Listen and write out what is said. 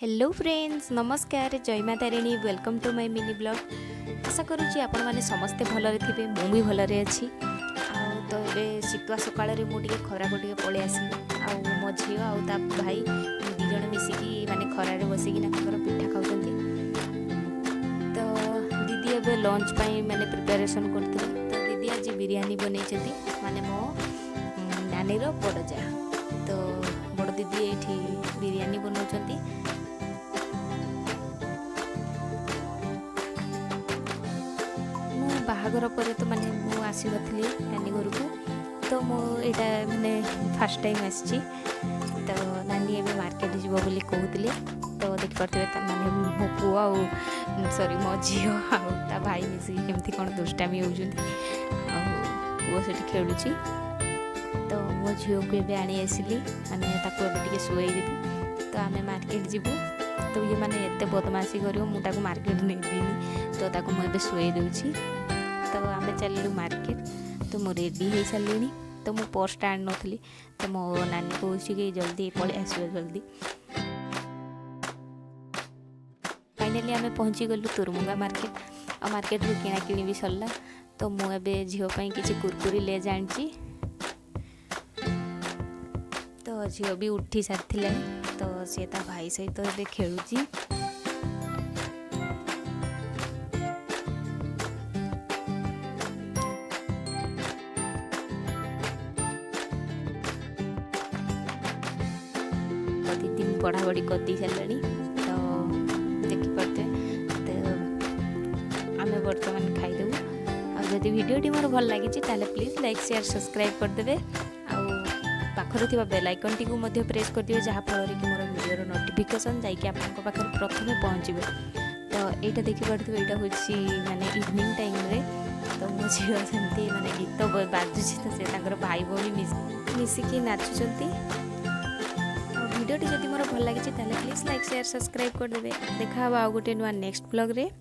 Hello friends नमस्कार जय माता Tarini welcome to my mini blog. आशा करुँची आपण मैंने समस्ते भलरे थे मुझे भलरे अच्छी तो ये शीतुआ सकाल मुझे खरा को पलि आसली मो झी आ भाई दिज मिसिकी माने खरारे बसिकी पिठा खाऊँ। तो दीदी एवं लंच मैंने प्रिपेरेसन करती तो दीदी आज बिरियानी बनई माने मो नानीर बड़ जा तो बड़ दीदी ये बिरियानी बनाऊँच। बाहागर पर तो माने मु आसी नथली नानी घर को तो मो एटा माने फर्स्ट टाइम आसी तो नानी एबे मार्केट जीव बोली कहूतिले तो देख पारते माने मो पुओ आ सॉरी मो झियो आ भाई मिसी केमती कोन दुष्टामी होउजंती आ पुओ सेठी खेलुची। तो मो झियो को एबे आनी आसिली माने ताको एबे टिके सोई देबी तो आमे मार्केट जीवु तो ये माने एते बदमाशी करियो मु ताको मार्केट नै दिनी तो ताको मो एबे सोई देउची। तो आम चलू मार्केट तो मु रेडी हो सारे तो मो पर्सटा आनी नी तो मो नानी कहूँ कि जल्दी पलि आस जल्दी। फाइनाली आम पहुँची गलु तुरमुंगा मार्केट और मार्केट रू किणा किणी भी सरला तो मुझे झील किसी कुरकुरी ले जानी तो झील भी उठी सारी तो सी भाई सहित तो खेलुची। दीदी पढ़ापढ़ी कर दी सारे तो देखिपे तो आम बर्तमान खाईदेबू आदि भिडटी मोर भल लगी प्लीज लाइक शेयर सब्सक्राइब करदे पाखर बेल आइकन टी प्रेस कर दिए जहाँफल कि मोर भिडियो नोटिफिकेशन जाकि प्रथम पहुँचे। तो यहाँ देखिपे यहाँ हूँ माने इवनिंग टाइम रे तो मो झील सेमती माने गीत बाजुची तो से भाई भौणी मिसिकी नाचुंट। भिडियोटी जदि मोर भल लगी प्लीज लाइक शेयर सब्सक्राइब करदे। देखा गोटे नुआ नेक्स्ट ब्लॉग रे।